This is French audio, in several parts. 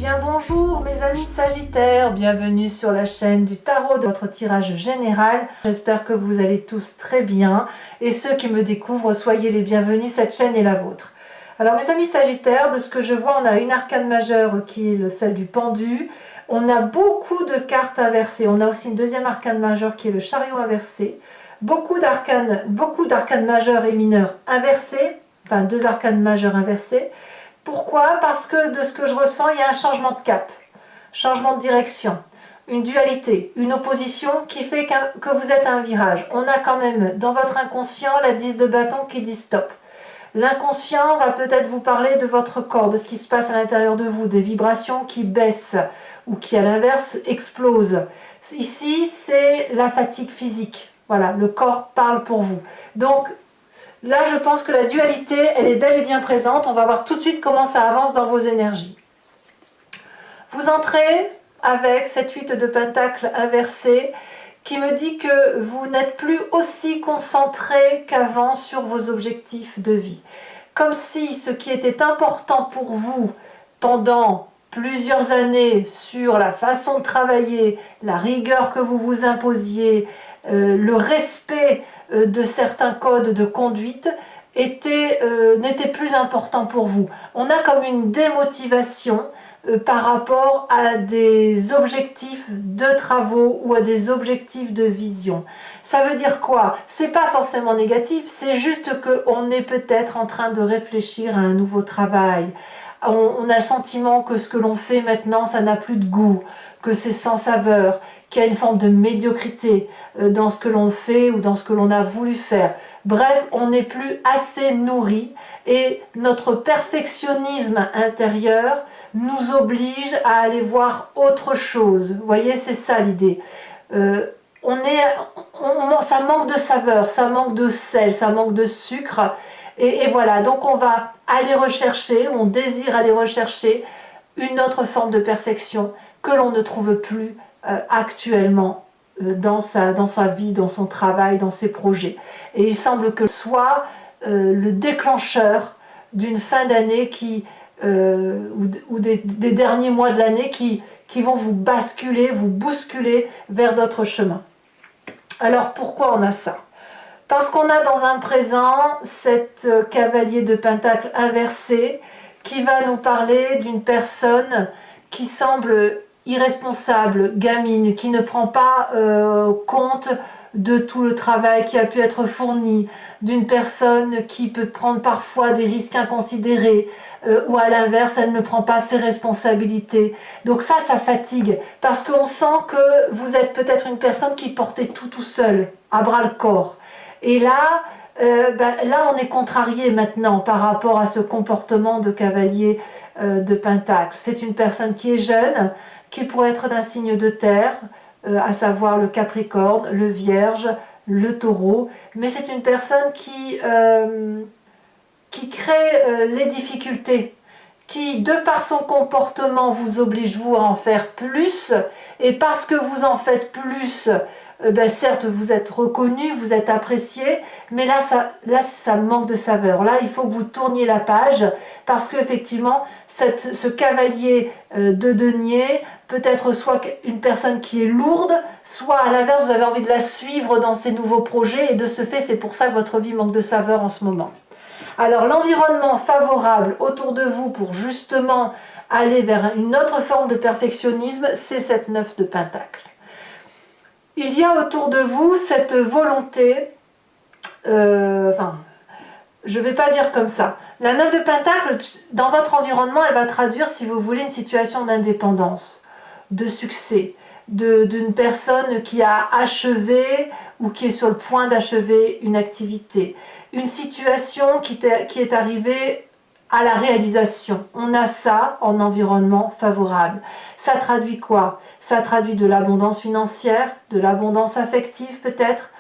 bien bonjour mes amis Sagittaires, bienvenue sur la chaîne du tarot de votre tirage général. J'espère que vous allez tous très bien et ceux qui me découvrent, soyez les bienvenus, cette chaîne est la vôtre. Alors mes amis Sagittaires, de ce que je vois, on a une arcane majeure qui est celle du pendu. On a beaucoup de cartes inversées, on a aussi une deuxième arcane majeure qui est le chariot inversé. Beaucoup d'arcanes majeures et mineures inversées, enfin deux arcanes majeures inversées. Pourquoi? Parce que de ce que je ressens, il y a un changement de cap, changement de direction, une dualité, une opposition qui fait que vous êtes à un virage. On a quand même dans votre inconscient la 10 de bâton qui dit stop. L'inconscient va peut-être vous parler de votre corps, de ce qui se passe à l'intérieur de vous, des vibrations qui baissent ou qui à l'inverse explosent. Ici, c'est la fatigue physique. Voilà, le corps parle pour vous. Donc, là, je pense que la dualité, elle est bel et bien présente. On va voir tout de suite comment ça avance dans vos énergies. Vous entrez avec cette 8 de pentacle inversée qui me dit que vous n'êtes plus aussi concentré qu'avant sur vos objectifs de vie. Comme si ce qui était important pour vous pendant plusieurs années sur la façon de travailler, la rigueur que vous vous imposiez, le respect de certains codes de conduite n'était plus important pour vous. On a comme une démotivation par rapport à des objectifs de travaux ou à des objectifs de vision. Ça veut dire quoi? C'est pas forcément négatif, c'est juste qu'on est peut-être en train de réfléchir à un nouveau travail. On a le sentiment que ce que l'on fait maintenant, ça n'a plus de goût, que c'est sans saveur, qu'il y a une forme de médiocrité dans ce que l'on fait ou dans ce que l'on a voulu faire. Bref, on n'est plus assez nourri et notre perfectionnisme intérieur nous oblige à aller voir autre chose. Vous voyez, c'est ça l'idée. Ça manque de saveur, ça manque de sel, ça manque de sucre. Et voilà, donc on va aller rechercher, on désire aller rechercher une autre forme de perfection que l'on ne trouve plus actuellement dans sa vie, dans son travail, dans ses projets. Et il semble que ce soit le déclencheur d'une fin d'année ou des derniers mois de l'année qui vont vous basculer, vous bousculer vers d'autres chemins. Alors pourquoi on a ça? Parce qu'on a dans un présent cette cavalier de pentacle inversé qui va nous parler d'une personne qui semble irresponsable, gamine, qui ne prend pas compte de tout le travail qui a pu être fourni, d'une personne qui peut prendre parfois des risques inconsidérés, ou à l'inverse, elle ne prend pas ses responsabilités. Donc ça fatigue, parce qu'on sent que vous êtes peut-être une personne qui portait tout seul, à bras le corps. Et là, là, on est contrarié maintenant par rapport à ce comportement de cavalier de pentacle. C'est une personne qui est jeune, qui pourrait être d'un signe de terre, à savoir le Capricorne, le Vierge, le Taureau. Mais c'est une personne qui crée les difficultés, qui, de par son comportement, vous oblige, vous, à en faire plus. Et parce que vous en faites plus, certes, vous êtes reconnu, vous êtes apprécié, mais là, ça manque de saveur. Là, il faut que vous tourniez la page, parce qu'effectivement, ce cavalier de denier peut être soit une personne qui est lourde, soit à l'inverse, vous avez envie de la suivre dans ses nouveaux projets, et de ce fait, c'est pour ça que votre vie manque de saveur en ce moment. Alors, l'environnement favorable autour de vous pour justement aller vers une autre forme de perfectionnisme, c'est cette 9 de pentacle. Il y a autour de vous cette volonté, je ne vais pas le dire comme ça. La 9 de pentacle, dans votre environnement, elle va traduire, si vous voulez, une situation d'indépendance, de succès, d'une personne qui a achevé ou qui est sur le point d'achever une activité. Une situation qui est arrivée à la réalisation. On a ça en environnement favorable. Ça traduit quoi? Ça traduit de l'abondance financière, de l'abondance affective peut-être,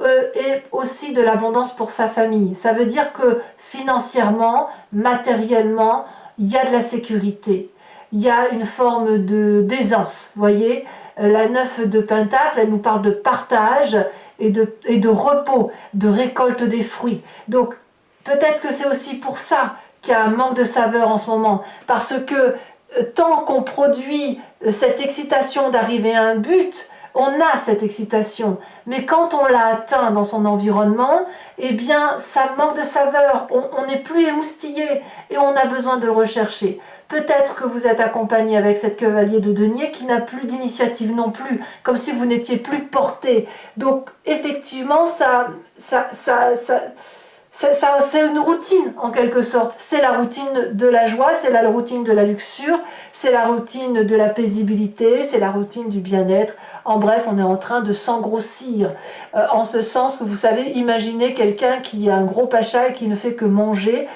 et aussi de l'abondance pour sa famille. Ça veut dire que financièrement, matériellement, il y a de la sécurité. Il y a une forme d'aisance. Vous voyez, la 9 de pentacle, elle nous parle de partage et de repos, de récolte des fruits. Donc, peut-être que c'est aussi pour ça qu'il y a un manque de saveur en ce moment, parce que tant qu'on produit cette excitation d'arriver à un but, on a cette excitation. Mais quand on l'a atteint dans son environnement, eh bien, ça manque de saveur. On n'est plus émoustillé et on a besoin de le rechercher. Peut-être que vous êtes accompagné avec cette cavalier de denier qui n'a plus d'initiative non plus, comme si vous n'étiez plus porté. Donc, effectivement, c'est une routine en quelque sorte. C'est la routine de la joie, c'est la routine de la luxure, c'est la routine de la paisibilité, c'est la routine du bien-être. En bref, on est en train de s'engrossir. En ce sens que vous savez, imaginez quelqu'un qui a un gros pacha et qui ne fait que manger,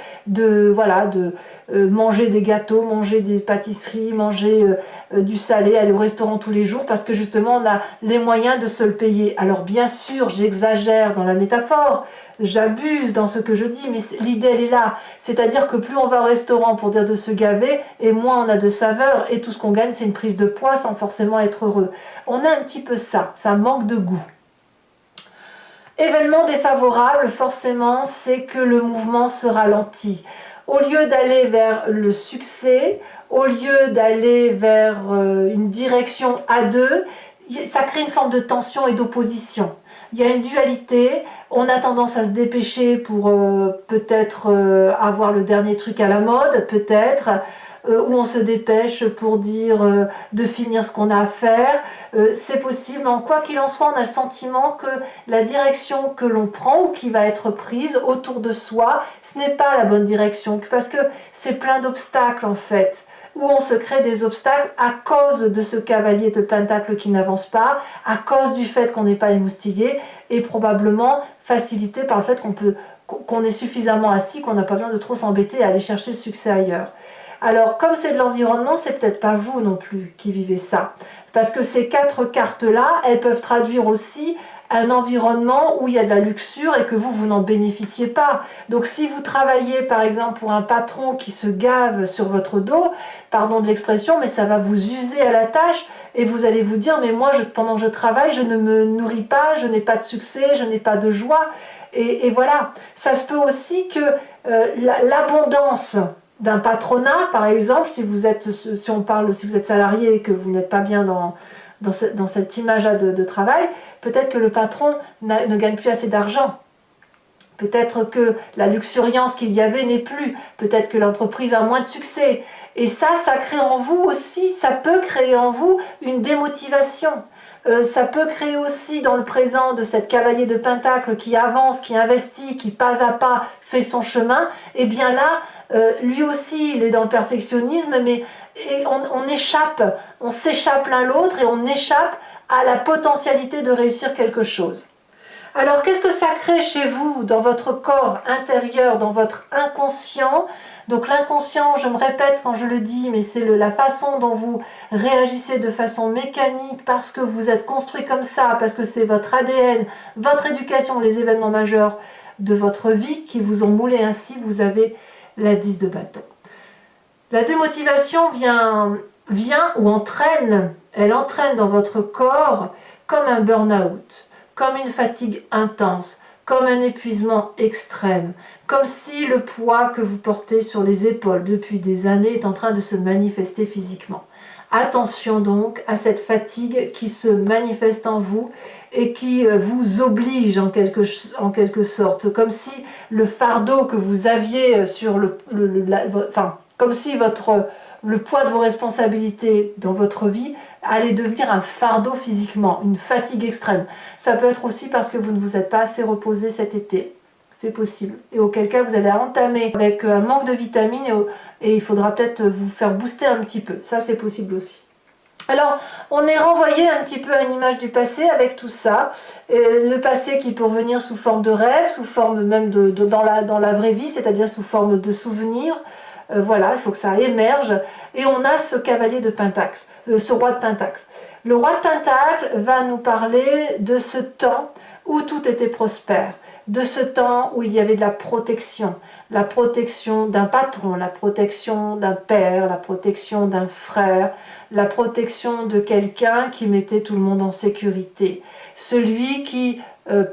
manger des gâteaux, manger des pâtisseries, manger du salé, aller au restaurant tous les jours parce que justement on a les moyens de se le payer. Alors bien sûr, j'exagère dans la métaphore, j'abuse dans ce que je dis, mais l'idée elle est là. C'est-à-dire que plus on va au restaurant pour dire de se gaver, et moins on a de saveur, et tout ce qu'on gagne c'est une prise de poids sans forcément être heureux. On a un petit peu ça manque de goût. Événement défavorable, forcément, c'est que le mouvement se ralentit. Au lieu d'aller vers le succès, au lieu d'aller vers une direction à deux, ça crée une forme de tension et d'opposition. Il y a une dualité, on a tendance à se dépêcher pour peut-être avoir le dernier truc à la mode, peut-être, où on se dépêche pour dire de finir ce qu'on a à faire. C'est possible, mais quoi qu'il en soit, on a le sentiment que la direction que l'on prend ou qui va être prise autour de soi, ce n'est pas la bonne direction, parce que c'est plein d'obstacles en fait, où on se crée des obstacles à cause de ce cavalier de pentacle qui n'avance pas, à cause du fait qu'on n'est pas émoustillé, et probablement facilité par le fait qu'on est suffisamment assis, qu'on n'a pas besoin de trop s'embêter à aller chercher le succès ailleurs. Alors, comme c'est de l'environnement, c'est peut-être pas vous non plus qui vivez ça. Parce que ces 4 cartes-là, elles peuvent traduire aussi un environnement où il y a de la luxure et que vous n'en bénéficiez pas. Donc si vous travaillez par exemple pour un patron qui se gave sur votre dos, pardon de l'expression, mais ça va vous user à la tâche et vous allez vous dire mais moi pendant que je travaille, je ne me nourris pas, je n'ai pas de succès, je n'ai pas de joie. Et voilà, ça se peut aussi que l'abondance d'un patronat, par exemple, si vous êtes salarié et que vous n'êtes pas bien dans cette image-là de travail, peut-être que le patron ne gagne plus assez d'argent. Peut-être que la luxuriance qu'il y avait n'est plus. Peut-être que l'entreprise a moins de succès. Et ça crée en vous aussi, ça peut créer en vous une démotivation. Ça peut créer aussi dans le présent de cette cavalier de pentacle qui avance, qui investit, qui pas à pas fait son chemin. Et bien là, lui aussi, il est dans le perfectionnisme, mais on s'échappe l'un l'autre et on échappe à la potentialité de réussir quelque chose. Alors, qu'est-ce que ça crée chez vous, dans votre corps intérieur, dans votre inconscient? Donc l'inconscient, je me répète quand je le dis, mais c'est la façon dont vous réagissez de façon mécanique parce que vous êtes construit comme ça, parce que c'est votre ADN, votre éducation, les événements majeurs de votre vie qui vous ont moulé ainsi, vous avez la 10 de bâton. La démotivation vient ou entraîne, elle entraîne dans votre corps comme un burn-out, comme une fatigue intense, comme un épuisement extrême, comme si le poids que vous portez sur les épaules depuis des années est en train de se manifester physiquement. Attention donc à cette fatigue qui se manifeste en vous et qui vous oblige en quelque sorte, comme si le fardeau que vous aviez sur comme si le poids de vos responsabilités dans votre vie allait devenir un fardeau physiquement, une fatigue extrême. Ça peut être aussi parce que vous ne vous êtes pas assez reposé cet été. C'est possible. Et auquel cas, vous allez entamer avec un manque de vitamines et il faudra peut-être vous faire booster un petit peu. Ça, c'est possible aussi. Alors, on est renvoyé un petit peu à une image du passé avec tout ça. Le passé qui peut revenir sous forme de rêve, sous forme même dans la vraie vie, c'est-à-dire sous forme de souvenirs. Voilà, il faut que ça émerge. Et on a ce cavalier de pentacle, ce roi de pentacle. Le roi de pentacle va nous parler de ce temps où tout était prospère, de ce temps où il y avait de la protection d'un patron, la protection d'un père, la protection d'un frère, la protection de quelqu'un qui mettait tout le monde en sécurité, celui qui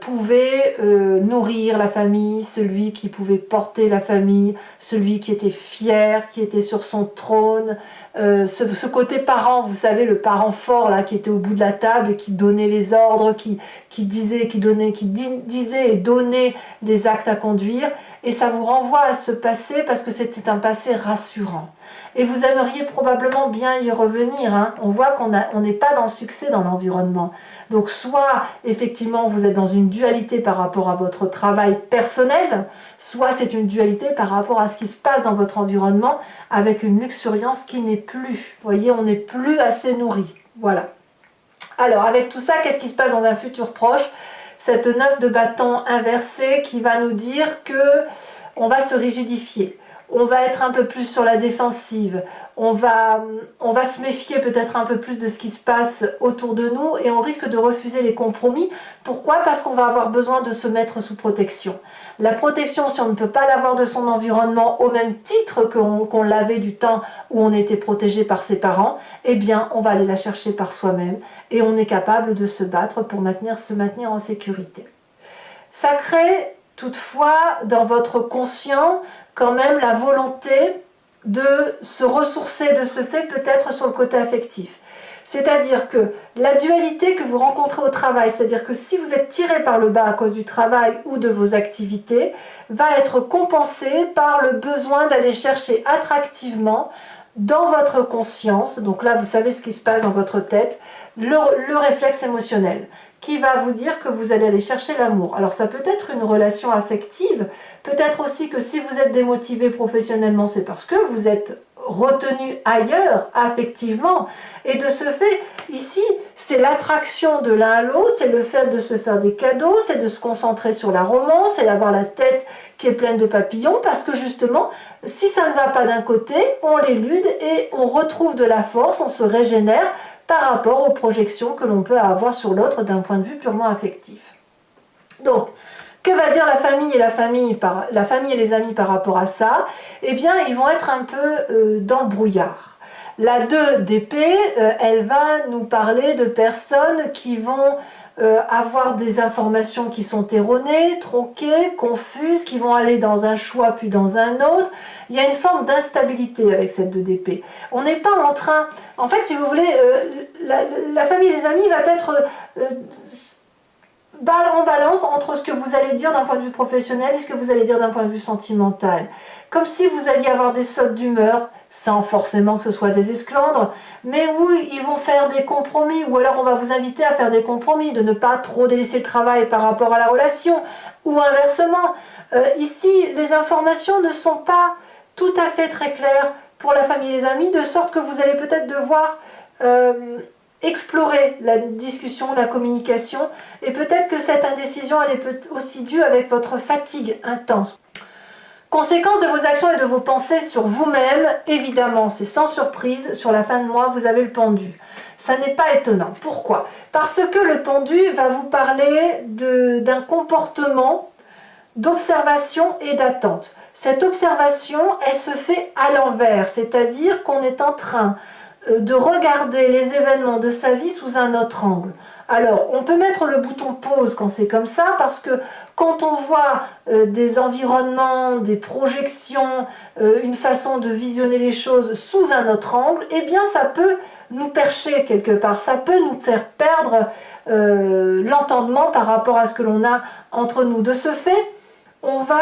pouvait nourrir la famille, celui qui pouvait porter la famille, celui qui était fier, qui était sur son trône, ce côté parent, vous savez, le parent fort là, qui était au bout de la table et qui donnait les ordres, qui disait et donnait les actes à conduire. Et ça vous renvoie à ce passé parce que c'était un passé rassurant. Et vous aimeriez probablement bien y revenir, hein. On voit qu'on n'est pas dans le succès dans l'environnement. Donc soit effectivement vous êtes dans une dualité par rapport à votre travail personnel, soit c'est une dualité par rapport à ce qui se passe dans votre environnement avec une luxuriance qui n'est plus. Vous voyez, on n'est plus assez nourri. Voilà. Alors avec tout ça, qu'est-ce qui se passe dans un futur proche? Cette 9 de bâton inversée qui va nous dire que on va se rigidifier. On va être un peu plus sur la défensive, on va se méfier peut-être un peu plus de ce qui se passe autour de nous et on risque de refuser les compromis. Pourquoi? Parce qu'on va avoir besoin de se mettre sous protection. La protection, si on ne peut pas l'avoir de son environnement au même titre qu'on l'avait du temps où on était protégé par ses parents, eh bien on va aller la chercher par soi-même et on est capable de se battre pour se maintenir en sécurité. Ça crée toutefois dans votre conscient quand même la volonté de se ressourcer de ce fait peut-être sur le côté affectif. C'est-à-dire que la dualité que vous rencontrez au travail, c'est-à-dire que si vous êtes tiré par le bas à cause du travail ou de vos activités, va être compensée par le besoin d'aller chercher attractivement dans votre conscience, donc là vous savez ce qui se passe dans votre tête, le réflexe émotionnel qui va vous dire que vous allez aller chercher l'amour. Alors ça peut être une relation affective, peut-être aussi que si vous êtes démotivé professionnellement, c'est parce que vous êtes retenu ailleurs affectivement. Et de ce fait, ici, c'est l'attraction de l'un à l'autre, c'est le fait de se faire des cadeaux, c'est de se concentrer sur la romance, c'est d'avoir la tête qui est pleine de papillons, parce que justement, si ça ne va pas d'un côté, on l'élude et on retrouve de la force, on se régénère par rapport aux projections que l'on peut avoir sur l'autre d'un point de vue purement affectif. Donc, que va dire la famille et les amis par rapport à ça? Eh bien, ils vont être un peu dans le brouillard. La 2 d'épée, elle va nous parler de personnes qui vont avoir des informations qui sont erronées, tronquées, confuses, qui vont aller dans un choix puis dans un autre. Il y a une forme d'instabilité avec cette 2 d'épée. On n'est pas en train... En fait, si vous voulez, la famille et les amis va être en balance entre ce que vous allez dire d'un point de vue professionnel et ce que vous allez dire d'un point de vue sentimental. Comme si vous alliez avoir des sautes d'humeur, sans forcément que ce soit des esclandres, mais où ils vont faire des compromis, ou alors on va vous inviter à faire des compromis, de ne pas trop délaisser le travail par rapport à la relation, ou inversement. Ici, les informations ne sont pas tout à fait très claires pour la famille et les amis, de sorte que vous allez peut-être devoir explorer la discussion, la communication, et peut-être que cette indécision elle est aussi due avec votre fatigue intense. Conséquence de vos actions et de vos pensées sur vous-même, évidemment, c'est sans surprise, sur la fin de mois, vous avez le pendu. Ça n'est pas étonnant. Pourquoi? Parce que le pendu va vous parler d'un comportement d'observation et d'attente. Cette observation, elle se fait à l'envers, c'est-à-dire qu'on est en train de regarder les événements de sa vie sous un autre angle. Alors, on peut mettre le bouton pause quand c'est comme ça, parce que quand on voit des environnements, des projections, une façon de visionner les choses sous un autre angle, eh bien ça peut nous percher quelque part, ça peut nous faire perdre l'entendement par rapport à ce que l'on a entre nous. De ce fait, on va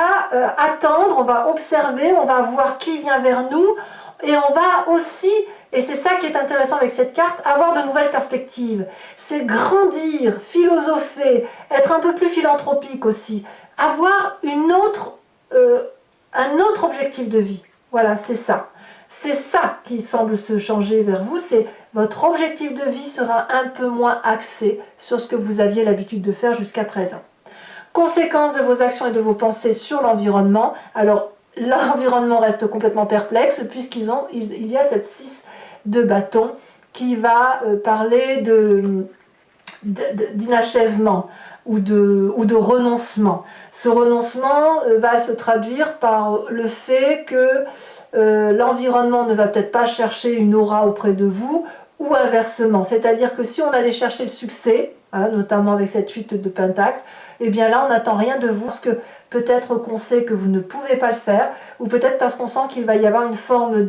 attendre, on va observer, on va voir qui vient vers nous, et on va aussi... Et c'est ça qui est intéressant avec cette carte, avoir de nouvelles perspectives. C'est grandir, philosopher, être un peu plus philanthropique aussi. Avoir un autre objectif de vie. Voilà, c'est ça. C'est ça qui semble se changer vers vous. C'est votre objectif de vie sera un peu moins axé sur ce que vous aviez l'habitude de faire jusqu'à présent. Conséquence de vos actions et de vos pensées sur l'environnement. Alors, l'environnement reste complètement perplexe puisqu'il y a cette 6 de bâton qui va parler d'inachèvement ou de renoncement. Ce renoncement va se traduire par le fait que l'environnement ne va peut-être pas chercher une aura auprès de vous ou inversement. C'est-à-dire que si on allait chercher le succès, hein, notamment avec cette 8 de pentacle, et bien là on n'attend rien de vous, parce que peut-être qu'on sait que vous ne pouvez pas le faire, ou peut-être parce qu'on sent qu'il va y avoir une forme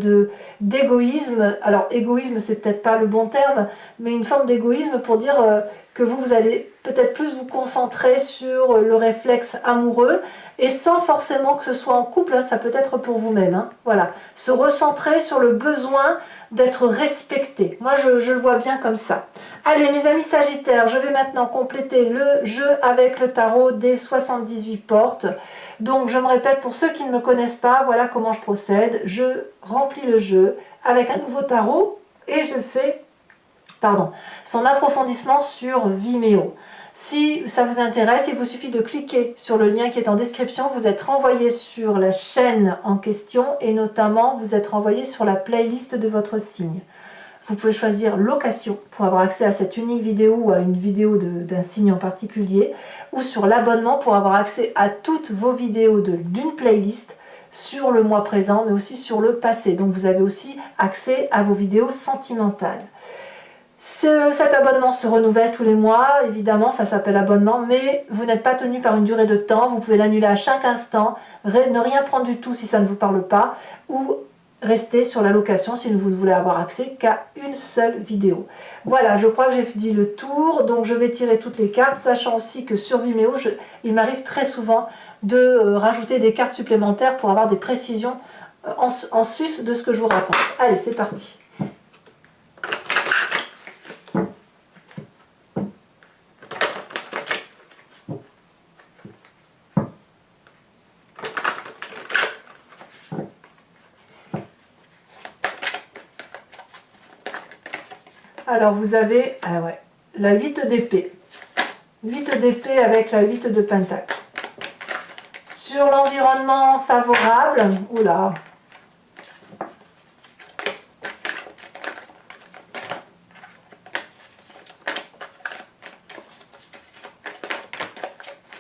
d'égoïsme. Alors égoïsme c'est peut-être pas le bon terme, mais une forme d'égoïsme pour dire que vous allez peut-être plus vous concentrer sur le réflexe amoureux, et sans forcément que ce soit en couple, hein, ça peut être pour vous-même, hein, voilà, se recentrer sur le besoin d'être respecté. Moi je le vois bien comme ça. Allez mes amis Sagittaires, je vais maintenant compléter le jeu avec le tarot des 78 portes. Donc je me répète pour ceux qui ne me connaissent pas, voilà comment je procède. Je remplis le jeu avec un nouveau tarot et je fais son approfondissement sur Vimeo. Si ça vous intéresse, il vous suffit de cliquer sur le lien qui est en description. Vous êtes renvoyé sur la chaîne en question et notamment vous êtes renvoyé sur la playlist de votre signe. Vous pouvez choisir location pour avoir accès à cette unique vidéo ou à une vidéo d'un signe en particulier, ou sur l'abonnement pour avoir accès à toutes vos vidéos d'une playlist sur le mois présent mais aussi sur le passé. Donc vous avez aussi accès à vos vidéos sentimentales. Cet abonnement se renouvelle tous les mois, évidemment ça s'appelle abonnement, mais vous n'êtes pas tenu par une durée de temps, vous pouvez l'annuler à chaque instant, ne rien prendre du tout si ça ne vous parle pas, ou rester sur la location si vous ne voulez avoir accès qu'à une seule vidéo. Voilà, je crois que j'ai dit le tour, donc je vais tirer toutes les cartes, sachant aussi que sur Vimeo, il m'arrive très souvent de rajouter des cartes supplémentaires pour avoir des précisions en sus de ce que je vous raconte. Allez, c'est parti. Alors vous avez la 8 d'épée. 8 d'épée avec la 8 de pentacle. Sur l'environnement favorable, oula.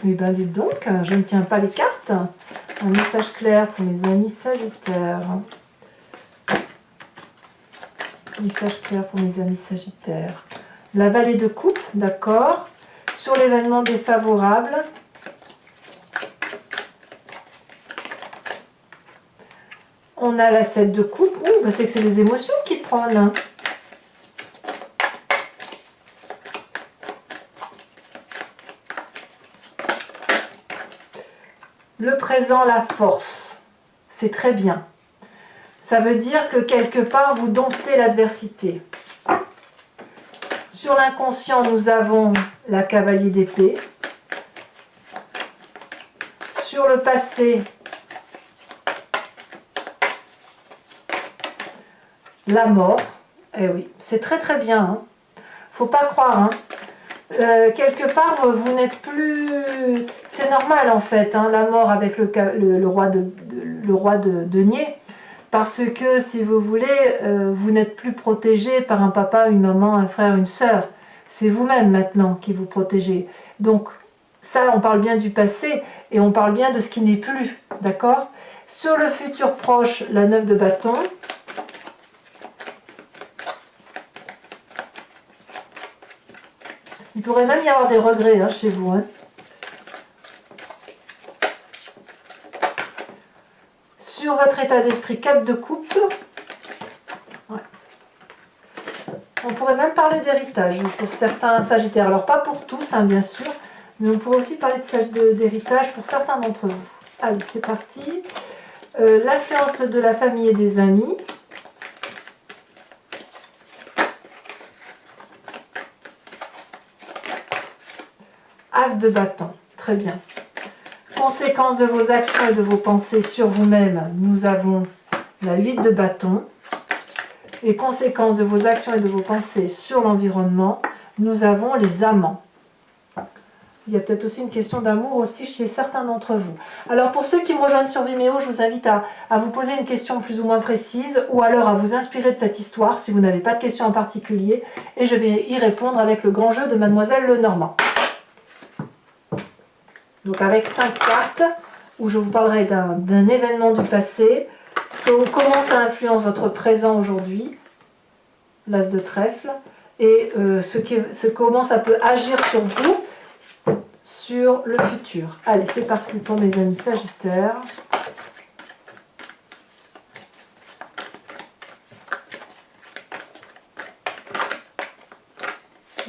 Eh bien dites donc, je ne tiens pas les cartes. Un message clair pour mes amis Sagittaires. Message clair pour mes amis Sagittaires. La vallée de coupe, d'accord. Sur l'événement défavorable. On a la 7 de coupe. Ouh, bah c'est que c'est les émotions qui prennent. Le présent, la force. C'est très bien. Ça veut dire que quelque part, vous domptez l'adversité. Sur l'inconscient, nous avons la cavalier d'épée. Sur le passé, la mort. Eh oui, c'est très très bien. Hein. Faut pas croire. Hein. Quelque part, vous n'êtes plus... C'est normal en fait, hein, la mort avec le roi de denier. Parce que, si vous voulez, vous n'êtes plus protégé par un papa, une maman, un frère, une sœur. C'est vous-même maintenant qui vous protégez. Donc, ça, on parle bien du passé et on parle bien de ce qui n'est plus. D'accord? Sur le futur proche, la 9 de bâton. Il pourrait même y avoir des regrets hein, chez vous. Hein. Sur votre état d'esprit, 4 de coupe. Ouais. On pourrait même parler d'héritage pour certains Sagittaires. Alors pas pour tous, hein, bien sûr, mais on pourrait aussi parler d'héritage pour certains d'entre vous. Allez, c'est parti. L'influence de la famille et des amis. As de bâton, très bien. Conséquences de vos actions et de vos pensées sur vous-même, nous avons la 8 de bâton. Et conséquences de vos actions et de vos pensées sur l'environnement, nous avons les amants. Il y a peut-être aussi une question d'amour aussi chez certains d'entre vous. Alors pour ceux qui me rejoignent sur Vimeo, je vous invite à vous poser une question plus ou moins précise ou alors à vous inspirer de cette histoire si vous n'avez pas de question en particulier et je vais y répondre avec le grand jeu de Mademoiselle Lenormand. Donc avec 5 cartes où je vous parlerai d'un événement du passé, comment ça influence votre présent aujourd'hui, l'as de trèfle, et comment ça peut agir sur vous, sur le futur. Allez, c'est parti pour mes amis Sagittaires.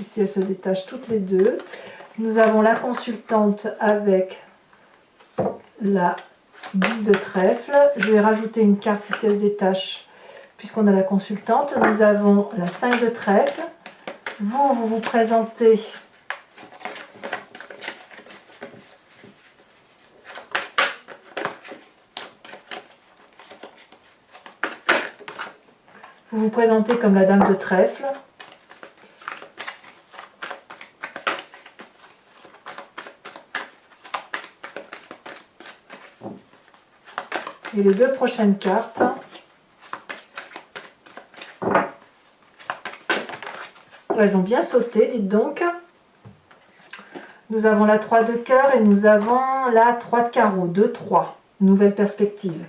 Ici, elles se détachent toutes les deux. Nous avons la consultante avec la 10 de trèfle. Je vais rajouter une carte ici, elle se détache, puisqu'on a la consultante. Nous avons la 5 de trèfle. Vous vous présentez comme la dame de trèfle. Et les deux prochaines cartes, elles ont bien sauté, dites donc. Nous avons la 3 de cœur et nous avons la 3 de carreau, 2-3, nouvelle perspective.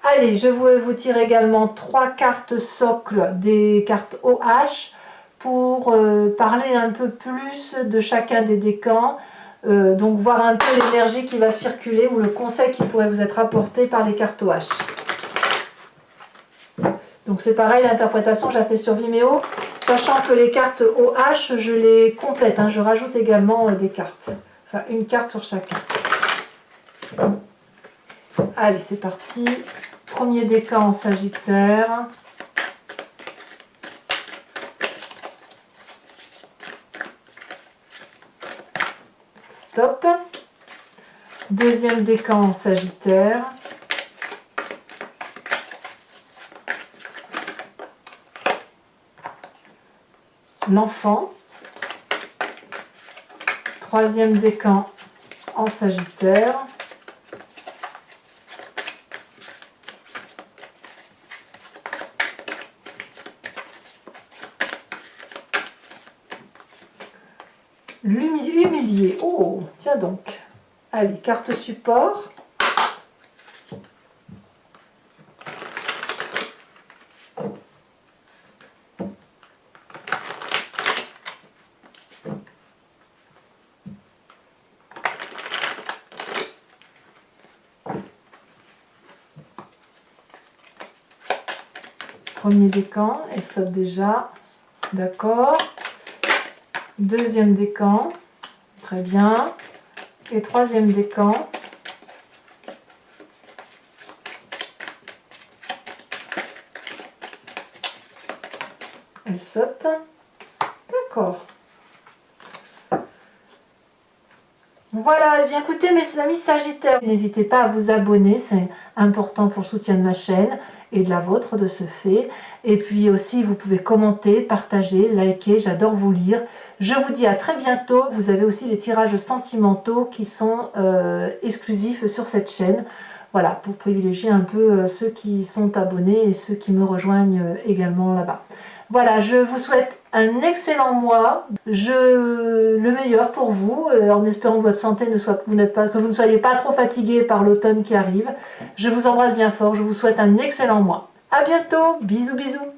Allez, je vais vous tirer également 3 cartes socles, des cartes OH, pour parler un peu plus de chacun des décans. Donc voir un peu l'énergie qui va circuler ou le conseil qui pourrait vous être apporté par les cartes OH. Donc c'est pareil, l'interprétation je la fais sur Vimeo, sachant que les cartes OH je les complète, hein, je rajoute également des cartes, enfin une carte sur chacun. Allez, c'est parti, premier décan en Sagittaire. Stop. Deuxième décan en Sagittaire. L'enfant. Troisième décan en Sagittaire. L'humilié. Oh, tiens donc. Allez, carte support. Premier décan, elle saute déjà. D'accord. Deuxième décan, très bien. Et troisième décan. Elle saute. D'accord. Voilà, eh bien écoutez mes amis Sagittaires, n'hésitez pas à vous abonner, c'est important pour le soutien de ma chaîne et de la vôtre de ce fait. Et puis aussi vous pouvez commenter, partager, liker, j'adore vous lire. Je vous dis à très bientôt. Vous avez aussi les tirages sentimentaux qui sont exclusifs sur cette chaîne. Voilà, pour privilégier un peu ceux qui sont abonnés et ceux qui me rejoignent également là-bas. Voilà, je vous souhaite un excellent mois, le meilleur pour vous, en espérant que votre santé ne soit, que vous ne soyez pas trop fatigué par l'automne qui arrive. Je vous embrasse bien fort, je vous souhaite un excellent mois. À bientôt, bisous bisous.